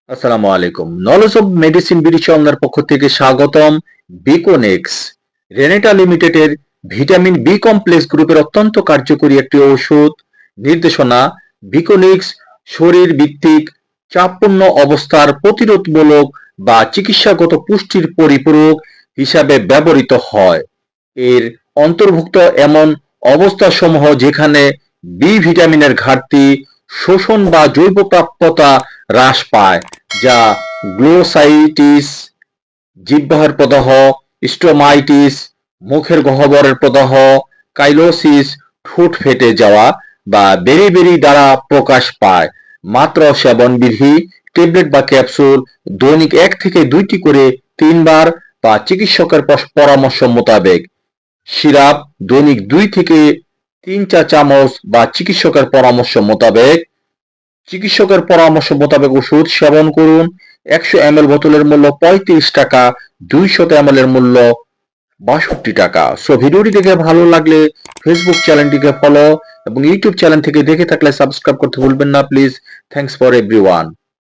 আসসালামু আলাইকুম। Knowledge of medicine বিডিশনার পক্ষ থেকে স্বাগতম। বিকোনেক্স রেনেটা লিমিটেডের ভিটামিন বি কমপ্লেক্স গ্রুপের অত্যন্ত কার্যকরী একটি ঔষধ। নির্দেশনা: বিকোনেক্স শরীর ভিত্তিক চাপপূর্ণ অবস্থার প্রতিরোধমূলক বা চিকিৎসাগত পুষ্টির পরিপূরক হিসাবে ব্যবহৃত হয়। এর অন্তর্ভুক্ত এমন অবস্থাসমূহ যেখানে বি ভিটামিনের ঘাটতি, শোষণ বা জৈব প্রাপ্যতা হ্রাস পায়, যা গ্লোসাইটিস, জিহ্বার প্রদাহ, স্টোমাইটিস, মুখের গহ্বরের প্রদাহ, কাইলোসিস, ঠোঁট ফেটে যাওয়া বা বেরি দ্বারা প্রকাশ পায়। মাত্রা ও সেবন বিধি: ট্যাবলেট বা ক্যাপসুল দৈনিক 1 থেকে 2টি করে 3 বার বা চিকিৎসকের পরামর্শ মোতাবেক। সিরাপ দৈনিক 2 থেকে 3 চা চামচ বা চিকিৎসকের পরামর্শ মোতাবেক। ওষুধ সেবন করুন। 100 ml বোতলের মূল্য 35 টাকা, 200 ml এর মূল্য 62 টাকা। সো ভিডিওটি দেখে ভালো লাগলে ফেসবুক চ্যানেলটিকে ফলো এবং ইউটিউব চ্যানেল থেকে দেখে থাকলে সাবস্ক্রাইব করতে ভুলবেন না প্লিজ। Thanks for everyone.